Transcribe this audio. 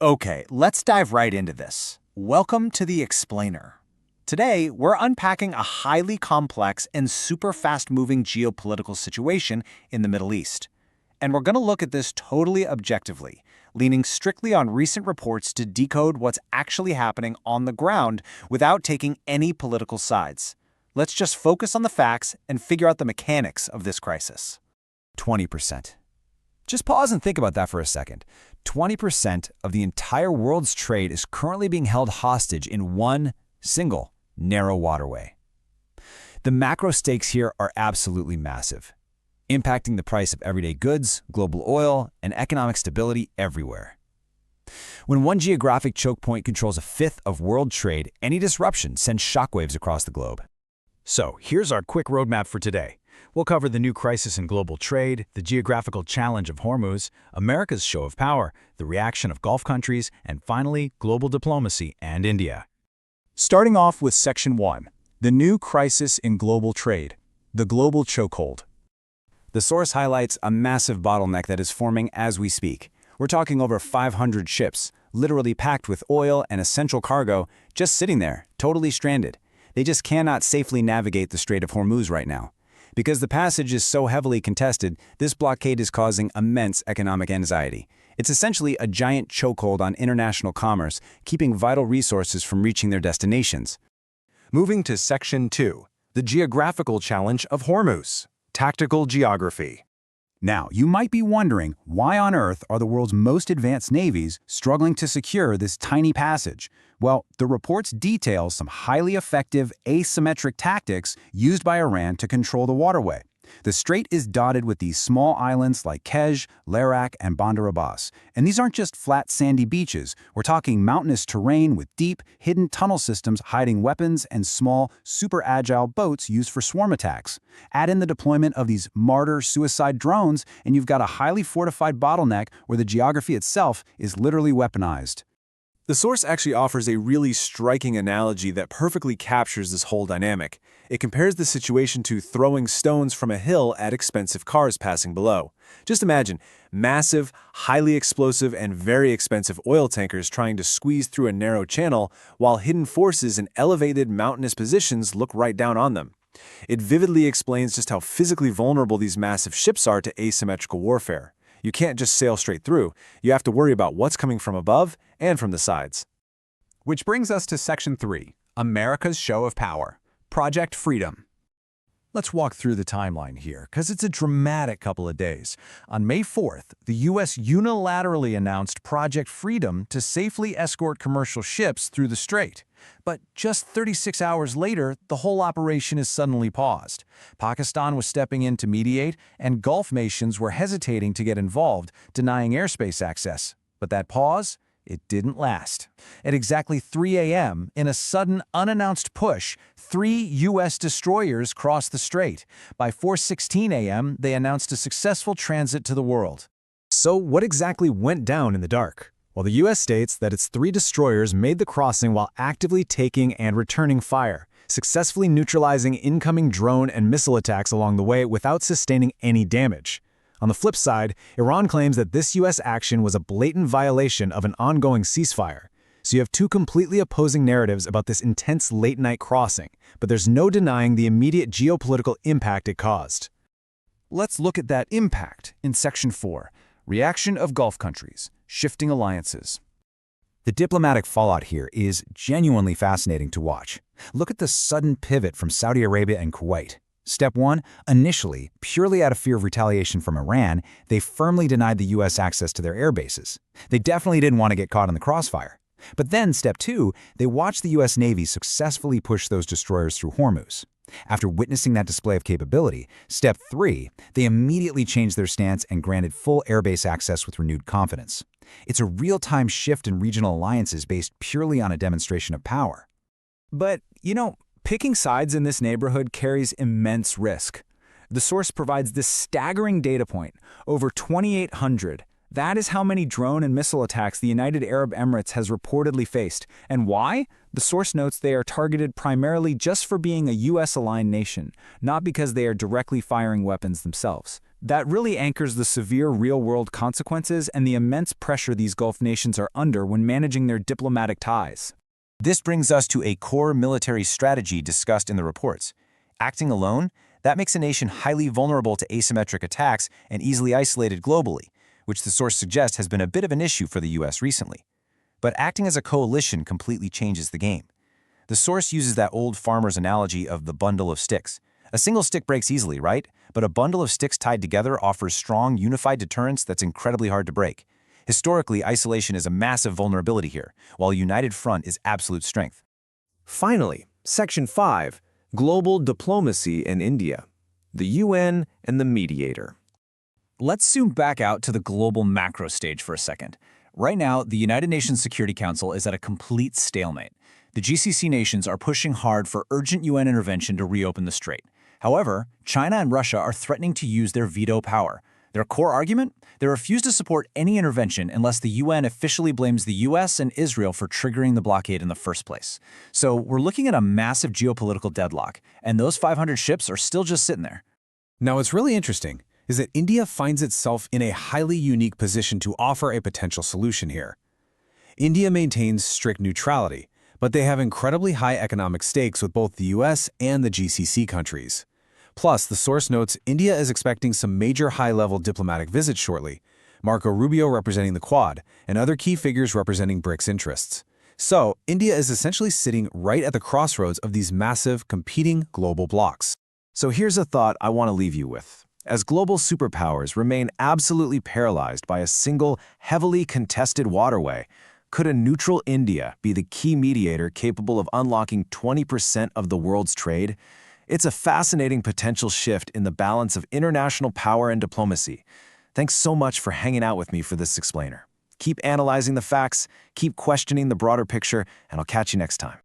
Okay, let's dive right into this. Welcome to the Explainer. Today, we're unpacking a highly complex and super fast-moving geopolitical situation in the Middle East. And we're going to look at this totally objectively, leaning strictly on recent reports to decode what's actually happening on the ground without taking any political sides. Let's just focus on the facts and figure out the mechanics of this crisis. 20%. Just pause and think about that for a second. 20% of the entire world's trade is currently being held hostage in one single narrow waterway. The macro stakes here are absolutely massive, impacting the price of everyday goods, global oil, and economic stability everywhere. When one geographic choke point controls a fifth of world trade, any disruption sends shockwaves across the globe. So, here's our quick roadmap for today. We'll cover the new crisis in global trade, the geographical challenge of Hormuz, America's show of power, the reaction of Gulf countries, and finally, global diplomacy and India. Starting off with Section 1, the new crisis in global trade, the global chokehold. The source highlights a massive bottleneck that is forming as we speak. We're talking over 500 ships, literally packed with oil and essential cargo, just sitting there, totally stranded. They just cannot safely navigate the Strait of Hormuz right now. Because the passage is so heavily contested, this blockade is causing immense economic anxiety. It's essentially a giant chokehold on international commerce, keeping vital resources from reaching their destinations. Moving to Section 2, the geographical challenge of Hormuz, tactical geography. Now, you might be wondering, why on earth are the world's most advanced navies struggling to secure this tiny passage? Well, the reports detail some highly effective asymmetric tactics used by Iran to control the waterway. The strait is dotted with these small islands like Kej, Larak, and Bandar Abbas. And these aren't just flat, sandy beaches. We're talking mountainous terrain with deep, hidden tunnel systems hiding weapons and small, super agile boats used for swarm attacks. Add in the deployment of these martyr suicide drones, and you've got a highly fortified bottleneck where the geography itself is literally weaponized. The source actually offers a really striking analogy that perfectly captures this whole dynamic. It compares the situation to throwing stones from a hill at expensive cars passing below. Just imagine massive, highly explosive, and very expensive oil tankers trying to squeeze through a narrow channel while hidden forces in elevated mountainous positions look right down on them. It vividly explains just how physically vulnerable these massive ships are to asymmetrical warfare. You can't just sail straight through. You have to worry about what's coming from above and from the sides. Which brings us to Section 3, America's show of power, Project Freedom. Let's walk through the timeline here, because it's a dramatic couple of days. On May 4th, the U.S. unilaterally announced Project Freedom to safely escort commercial ships through the strait. But just 36 hours later, the whole operation is suddenly paused. Pakistan was stepping in to mediate, and Gulf nations were hesitating to get involved, denying airspace access. But that pause? It didn't last. At exactly 3 a.m., in a sudden, unannounced push, 3 U.S. destroyers crossed the strait. By 4:16 a.m., they announced a successful transit to the world. So, what exactly went down in the dark? Well, the U.S. states that its 3 destroyers made the crossing while actively taking and returning fire, successfully neutralizing incoming drone and missile attacks along the way without sustaining any damage. On the flip side, Iran claims that this U.S. action was a blatant violation of an ongoing ceasefire. So you have 2 completely opposing narratives about this intense late-night crossing, but there's no denying the immediate geopolitical impact it caused. Let's look at that impact in Section 4, Reaction of Gulf Countries, Shifting Alliances. The diplomatic fallout here is genuinely fascinating to watch. Look at the sudden pivot from Saudi Arabia and Kuwait. Step 1, initially, purely out of fear of retaliation from Iran, they firmly denied the U.S. access to their air bases. They definitely didn't want to get caught in the crossfire. But then, Step 2, they watched the U.S. Navy successfully push those destroyers through Hormuz. After witnessing that display of capability, Step 3, they immediately changed their stance and granted full airbase access with renewed confidence. It's a real-time shift in regional alliances based purely on a demonstration of power. But, picking sides in this neighborhood carries immense risk. The source provides this staggering data point: over 2,800. That is how many drone and missile attacks the United Arab Emirates has reportedly faced. And why? The source notes they are targeted primarily just for being a U.S.-aligned nation, not because they are directly firing weapons themselves. That really anchors the severe real-world consequences and the immense pressure these Gulf nations are under when managing their diplomatic ties. This brings us to a core military strategy discussed in the reports. Acting alone, that makes a nation highly vulnerable to asymmetric attacks and easily isolated globally, which the source suggests has been a bit of an issue for the U.S. recently. But acting as a coalition completely changes the game. The source uses that old farmer's analogy of the bundle of sticks. A single stick breaks easily, right? But a bundle of sticks tied together offers strong, unified deterrence that's incredibly hard to break. Historically, isolation is a massive vulnerability here, while a united front is absolute strength. Finally, Section 5, Global Diplomacy in India, the UN and the mediator. Let's zoom back out to the global macro stage for a second. Right now, the United Nations Security Council is at a complete stalemate. The GCC nations are pushing hard for urgent UN intervention to reopen the strait. However, China and Russia are threatening to use their veto power. Their core argument? They refuse to support any intervention unless the UN officially blames the US and Israel for triggering the blockade in the first place. So we're looking at a massive geopolitical deadlock, and those 500 ships are still just sitting there. Now, what's really interesting is that India finds itself in a highly unique position to offer a potential solution here. India maintains strict neutrality, but they have incredibly high economic stakes with both the US and the GCC countries. Plus, the source notes India is expecting some major high-level diplomatic visits shortly, Marco Rubio representing the Quad, and other key figures representing BRICS interests. So, India is essentially sitting right at the crossroads of these massive, competing global blocs. So here's a thought I want to leave you with. As global superpowers remain absolutely paralyzed by a single, heavily contested waterway, could a neutral India be the key mediator capable of unlocking 20% of the world's trade? It's a fascinating potential shift in the balance of international power and diplomacy. Thanks so much for hanging out with me for this explainer. Keep analyzing the facts, keep questioning the broader picture, and I'll catch you next time.